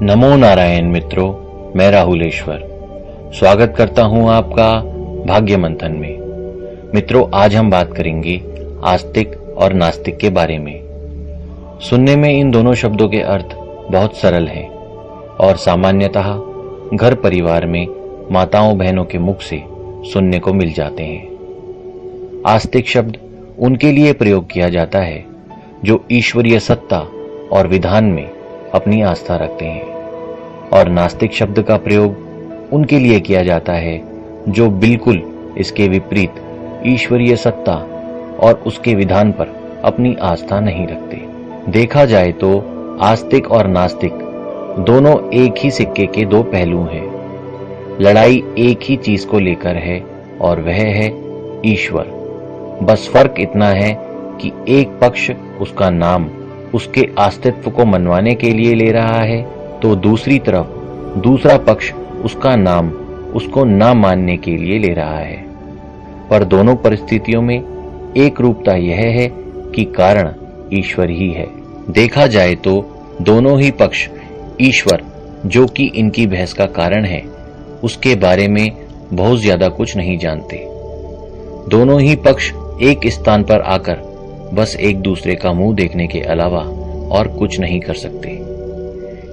नमो नारायण मित्रों, मैं राहुलेश्वर स्वागत करता हूं आपका भाग्य मंथन में। मित्रों, आज हम बात करेंगे आस्तिक और नास्तिक के बारे में। सुनने में इन दोनों शब्दों के अर्थ बहुत सरल हैं और सामान्यतः घर परिवार में माताओं बहनों के मुख से सुनने को मिल जाते हैं। आस्तिक शब्द उनके लिए प्रयोग किया जाता है जो ईश्वरीय सत्ता और विधान में अपनी आस्था रखते हैं, और नास्तिक शब्द का प्रयोग उनके लिए किया जाता है जो बिल्कुल इसके विपरीत ईश्वरीय सत्ता और उसके विधान पर अपनी आस्था नहीं रखते। देखा जाए तो आस्तिक और नास्तिक दोनों एक ही सिक्के के दो पहलू हैं। लड़ाई एक ही चीज को लेकर है और वह है ईश्वर। बस फर्क इतना है कि एक पक्ष उसका नाम उसके अस्तित्व को मनवाने के लिए ले रहा है, तो दूसरी तरफ दूसरा पक्ष उसका नाम उसको ना मानने के लिए ले रहा है। पर दोनों परिस्थितियों में एक रूपता यह है कि कारण ईश्वर ही है। देखा जाए तो दोनों ही पक्ष ईश्वर, जो कि इनकी बहस का कारण है, उसके बारे में बहुत ज्यादा कुछ नहीं जानते। दोनों ही पक्ष एक स्थान पर आकर बस एक दूसरे का मुंह देखने के अलावा और कुछ नहीं कर सकते।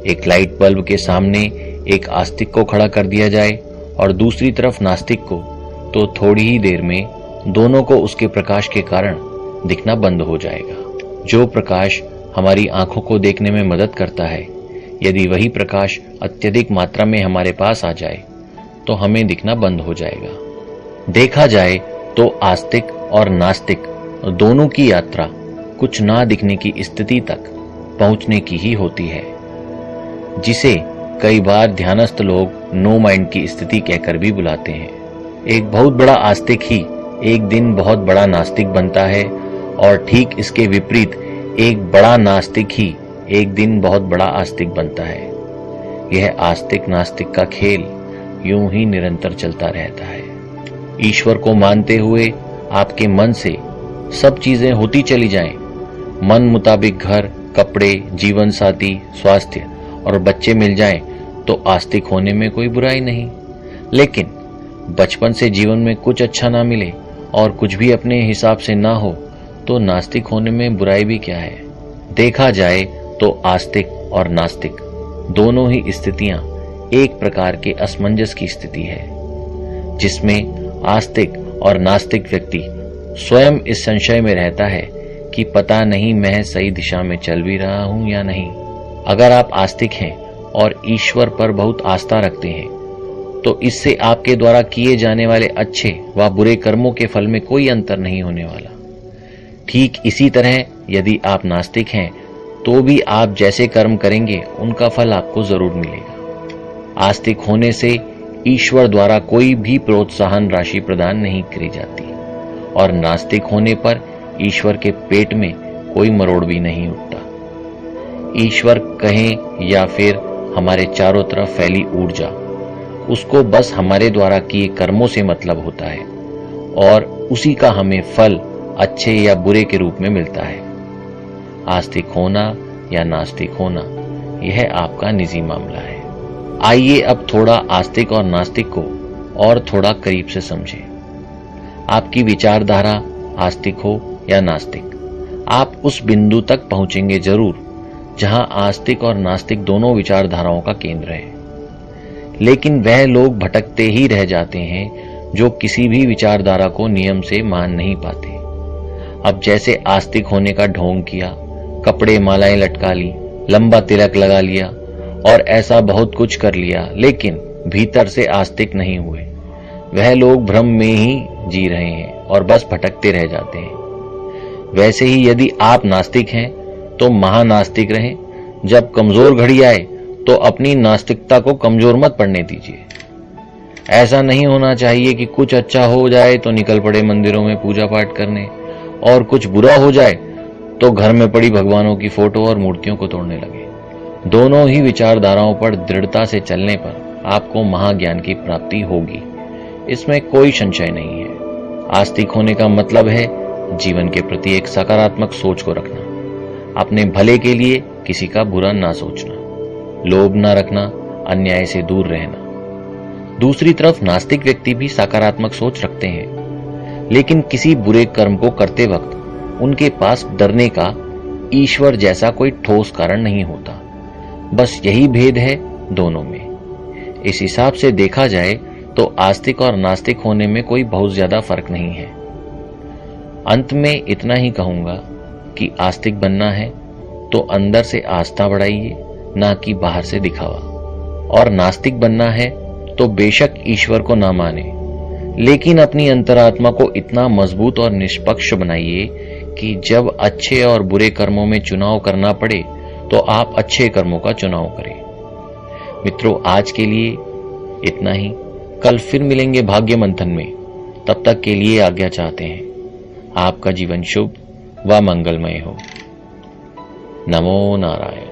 एक लाइट बल्ब के सामने एक आस्तिक को खड़ा कर दिया जाए और दूसरी तरफ नास्तिक को, तो थोड़ी ही देर में दोनों को उसके प्रकाश के कारण दिखना बंद हो जाएगा। जो प्रकाश हमारी आंखों को देखने में मदद करता है, यदि वही प्रकाश अत्यधिक मात्रा में हमारे पास आ जाए तो हमें दिखना बंद हो जाएगा। देखा जाए तो आस्तिक और नास्तिक दोनों की यात्रा कुछ ना दिखने की स्थिति तक पहुंचने की ही होती है, जिसे कई बार ध्यानस्थ लोग नो माइंड की स्थिति कहकर भी बुलाते हैं। एक बहुत बड़ा आस्तिक ही एक दिन बहुत बड़ा नास्तिक बनता है, और ठीक इसके विपरीत एक बड़ा नास्तिक ही एक दिन बहुत बड़ा आस्तिक बनता है। यह आस्तिक नास्तिक का खेल यूं ही निरंतर चलता रहता है। ईश्वर को मानते हुए आपके मन से सब चीजें होती चली जाएं, मन मुताबिक घर, कपड़े, जीवन साथी, स्वास्थ्य और बच्चे मिल जाएं, तो आस्तिक होने में कोई बुराई नहीं। लेकिन बचपन से जीवन में कुछ अच्छा ना मिले और कुछ भी अपने हिसाब से ना हो, तो नास्तिक होने में बुराई भी क्या है। देखा जाए तो आस्तिक और नास्तिक दोनों ही स्थितियां एक प्रकार के असमंजस की स्थिति है, जिसमें आस्तिक और नास्तिक व्यक्ति स्वयं इस संशय में रहता है कि पता नहीं मैं सही दिशा में चल भी रहा हूं या नहीं। अगर आप आस्तिक हैं और ईश्वर पर बहुत आस्था रखते हैं, तो इससे आपके द्वारा किए जाने वाले अच्छे व बुरे कर्मों के फल में कोई अंतर नहीं होने वाला। ठीक इसी तरह यदि आप नास्तिक हैं, तो भी आप जैसे कर्म करेंगे उनका फल आपको जरूर मिलेगा। आस्तिक होने से ईश्वर द्वारा कोई भी प्रोत्साहन राशि प्रदान नहीं करी जाती, और नास्तिक होने पर ईश्वर के पेट में कोई मरोड़ भी नहीं उठता। ईश्वर कहें या फिर हमारे चारों तरफ फैली ऊर्जा, उसको बस हमारे द्वारा किए कर्मों से मतलब होता है, और उसी का हमें फल अच्छे या बुरे के रूप में मिलता है। आस्तिक होना या नास्तिक होना यह आपका निजी मामला है। आइए अब थोड़ा आस्तिक और नास्तिक को और थोड़ा करीब से समझें। आपकी विचारधारा आस्तिक हो या नास्तिक, आप उस बिंदु तक पहुंचेंगे जरूर जहां आस्तिक और नास्तिक दोनों विचारधाराओं का केंद्र है। लेकिन वह लोग भटकते ही रह जाते हैं जो किसी भी विचारधारा को नियम से मान नहीं पाते। अब जैसे आस्तिक होने का ढोंग किया, कपड़े मालाएं लटका ली, लंबा तिलक लगा लिया और ऐसा बहुत कुछ कर लिया, लेकिन भीतर से आस्तिक नहीं हुए, वह लोग भ्रम में ही जी रहे हैं और बस भटकते रह जाते हैं। वैसे ही यदि आप नास्तिक हैं तो महानास्तिक रहें। जब कमजोर घड़ी आए तो अपनी नास्तिकता को कमजोर मत पड़ने दीजिए। ऐसा नहीं होना चाहिए कि कुछ अच्छा हो जाए तो निकल पड़े मंदिरों में पूजा पाठ करने, और कुछ बुरा हो जाए तो घर में पड़ी भगवानों की फोटो और मूर्तियों को तोड़ने लगे। दोनों ही विचारधाराओं पर दृढ़ता से चलने पर आपको महाज्ञान की प्राप्ति होगी, इसमें कोई संशय नहीं है। आस्तिक होने का मतलब है जीवन के प्रति एक सकारात्मक सोच को रखना, अपने भले के लिए किसी का बुरा ना सोचना। लोभ न रखना, अन्याय से दूर रहना। दूसरी तरफ नास्तिक व्यक्ति भी सकारात्मक सोच रखते हैं, लेकिन किसी बुरे कर्म को करते वक्त उनके पास डरने का ईश्वर जैसा कोई ठोस कारण नहीं होता। बस यही भेद है दोनों में। इस हिसाब से देखा जाए तो आस्तिक और नास्तिक होने में कोई बहुत ज्यादा फर्क नहीं है। अंत में इतना ही कहूंगा कि आस्तिक बनना है तो अंदर से आस्था बढ़ाइए, ना कि बाहर से दिखावा। और नास्तिक बनना है तो बेशक ईश्वर को ना माने, लेकिन अपनी अंतरात्मा को इतना मजबूत और निष्पक्ष बनाइए कि जब अच्छे और बुरे कर्मों में चुनाव करना पड़े तो आप अच्छे कर्मों का चुनाव करें। मित्रों, आज के लिए इतना ही। कल फिर मिलेंगे भाग्य मंथन में। तब तक के लिए आज्ञा चाहते हैं। आपका जीवन शुभ व मंगलमय हो। नमो नारायण।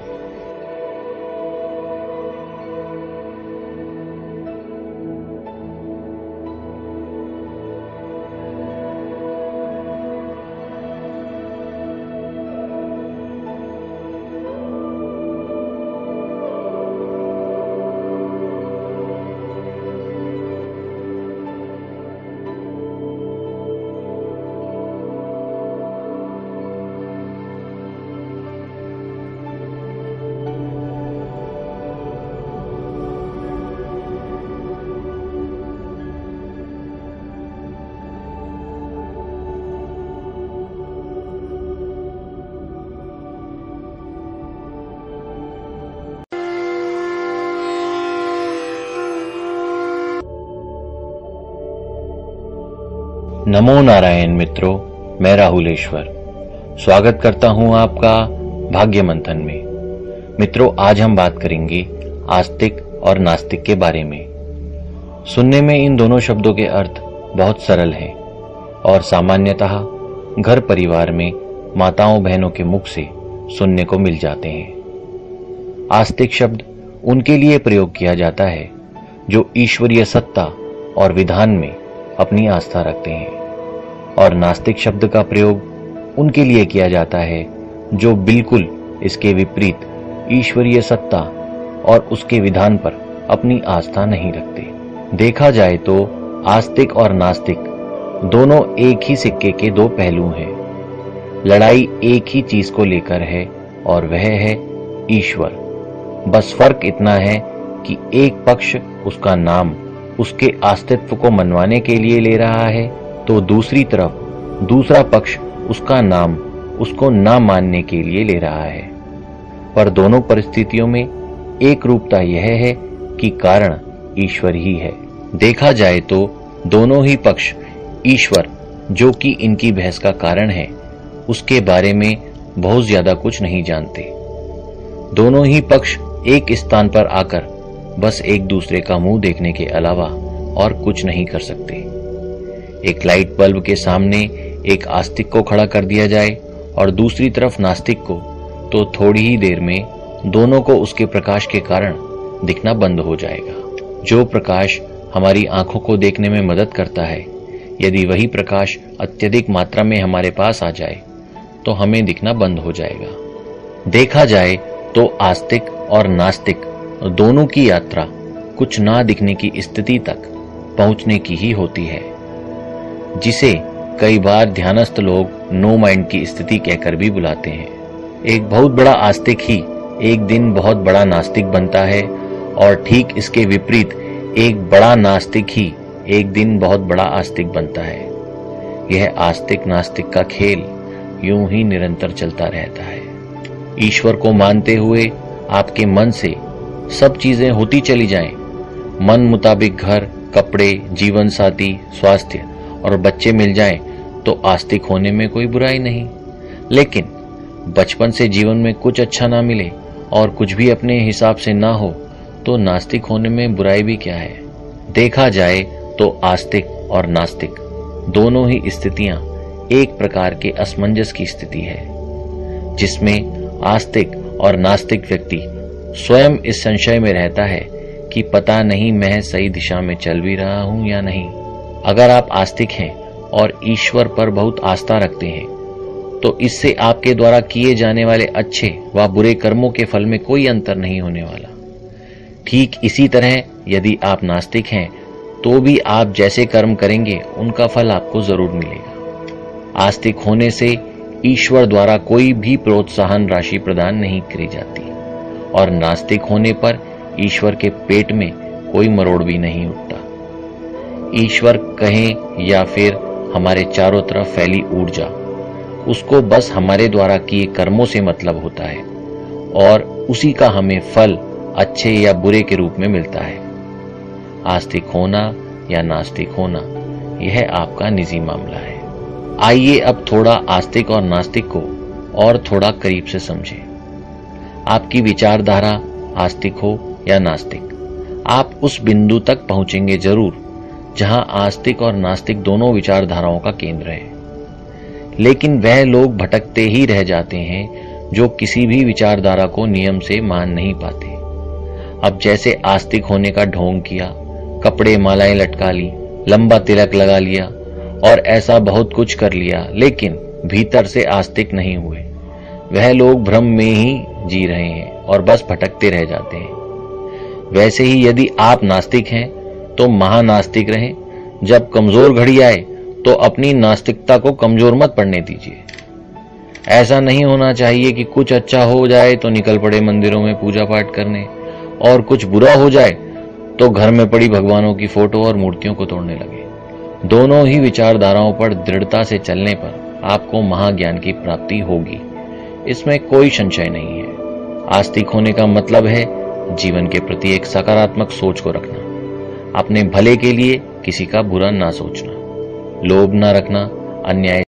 नमो नारायण मित्रों, मैं राहुलेश्वर स्वागत करता हूं आपका भाग्य मंथन में। मित्रों, आज हम बात करेंगे आस्तिक और नास्तिक के बारे में। सुनने में इन दोनों शब्दों के अर्थ बहुत सरल हैं और सामान्यतः घर परिवार में माताओं बहनों के मुख से सुनने को मिल जाते हैं। आस्तिक शब्द उनके लिए प्रयोग किया जाता है जो ईश्वरीय सत्ता और विधान में अपनी आस्था रखते हैं, और नास्तिक शब्द का प्रयोग उनके लिए किया जाता है जो बिल्कुल इसके विपरीत ईश्वरीय सत्ता और उसके विधान पर अपनी आस्था नहीं रखते। देखा जाए तो आस्तिक और नास्तिक दोनों एक ही सिक्के के दो पहलू हैं। लड़ाई एक ही चीज को लेकर है और वह है ईश्वर। बस फर्क इतना है कि एक पक्ष उसका नाम उसके अस्तित्व को मनवाने के लिए ले रहा है, तो दूसरी तरफ दूसरा पक्ष उसका नाम उसको ना मानने के लिए ले रहा है। पर दोनों परिस्थितियों में एक रूपता यह है कि कारण ईश्वर ही है। देखा जाए तो दोनों ही पक्ष ईश्वर, जो कि इनकी बहस का कारण है, उसके बारे में बहुत ज्यादा कुछ नहीं जानते। दोनों ही पक्ष एक स्थान पर आकर बस एक दूसरे का मुंह देखने के अलावा और कुछ नहीं कर सकते। एक लाइट बल्ब के सामने एक आस्तिक को खड़ा कर दिया जाए और दूसरी तरफ नास्तिक को, तो थोड़ी ही देर में दोनों को उसके प्रकाश के कारण दिखना बंद हो जाएगा। जो प्रकाश हमारी आंखों को देखने में मदद करता है, यदि वही प्रकाश अत्यधिक मात्रा में हमारे पास आ जाए तो हमें दिखना बंद हो जाएगा। देखा जाए तो आस्तिक और नास्तिक दोनों की यात्रा कुछ ना दिखने की स्थिति तक पहुंचने की ही होती है, जिसे कई बार ध्यानस्थ लोग नो माइंड की स्थिति कहकर भी बुलाते हैं। एक बहुत बड़ा आस्तिक ही एक दिन बहुत बड़ा नास्तिक बनता है, और ठीक इसके विपरीत एक बड़ा नास्तिक ही एक दिन बहुत बड़ा आस्तिक बनता है। यह आस्तिक नास्तिक का खेल यूं ही निरंतर चलता रहता है। ईश्वर को मानते हुए आपके मन से सब चीजें होती चली जाएं, मन मुताबिक घर, कपड़े, जीवन साथी, स्वास्थ्य और बच्चे मिल जाएं, तो आस्तिक होने में कोई बुराई नहीं। लेकिन बचपन से जीवन में कुछ अच्छा ना मिले और कुछ भी अपने हिसाब से ना हो, तो नास्तिक होने में बुराई भी क्या है। देखा जाए तो आस्तिक और नास्तिक दोनों ही स्थितियां एक प्रकार के असमंजस की स्थिति है, जिसमें आस्तिक और नास्तिक व्यक्ति स्वयं इस संशय में रहता है कि पता नहीं मैं सही दिशा में चल भी रहा हूं या नहीं। अगर आप आस्तिक हैं और ईश्वर पर बहुत आस्था रखते हैं, तो इससे आपके द्वारा किए जाने वाले अच्छे व बुरे कर्मों के फल में कोई अंतर नहीं होने वाला। ठीक इसी तरह यदि आप नास्तिक हैं तो भी आप जैसे कर्म करेंगे उनका फल आपको जरूर मिलेगा। आस्तिक होने से ईश्वर द्वारा कोई भी प्रोत्साहन राशि प्रदान नहीं करी जाती और नास्तिक होने पर ईश्वर के पेट में कोई मरोड़ भी नहीं उठता। ईश्वर कहें या फिर हमारे चारों तरफ फैली ऊर्जा, उसको बस हमारे द्वारा किए कर्मों से मतलब होता है और उसी का हमें फल अच्छे या बुरे के रूप में मिलता है। आस्तिक होना या नास्तिक होना यह आपका निजी मामला है। आइए अब थोड़ा आस्तिक और नास्तिक को और थोड़ा करीब से समझें। आपकी विचारधारा आस्तिक हो या नास्तिक, आप उस बिंदु तक पहुंचेंगे जरूर जहां आस्तिक और नास्तिक दोनों विचारधाराओं का केंद्र है। लेकिन वह लोग भटकते ही रह जाते हैं जो किसी भी विचारधारा को नियम से मान नहीं पाते। अब जैसे आस्तिक होने का ढोंग किया, कपड़े मालाएं लटका ली, लंबा तिलक लगा लिया और ऐसा बहुत कुछ कर लिया, लेकिन भीतर से आस्तिक नहीं हुए। वह लोग भ्रम में ही जी रहे हैं और बस भटकते रह जाते हैं। वैसे ही यदि आप नास्तिक हैं तो महानास्तिक रहें। जब कमजोर घड़ी आए तो अपनी नास्तिकता को कमजोर मत पड़ने दीजिए। ऐसा नहीं होना चाहिए कि कुछ अच्छा हो जाए तो निकल पड़े मंदिरों में पूजा पाठ करने और कुछ बुरा हो जाए तो घर में पड़ी भगवानों की फोटो और मूर्तियों को तोड़ने लगे। दोनों ही विचारधाराओं पर दृढ़ता से चलने पर आपको महाज्ञान की प्राप्ति होगी, इसमें कोई संशय नहीं है। आस्तिक होने का मतलब है जीवन के प्रति एक सकारात्मक सोच को रखना, अपने भले के लिए किसी का बुरा ना सोचना, लोभ ना रखना, अन्याय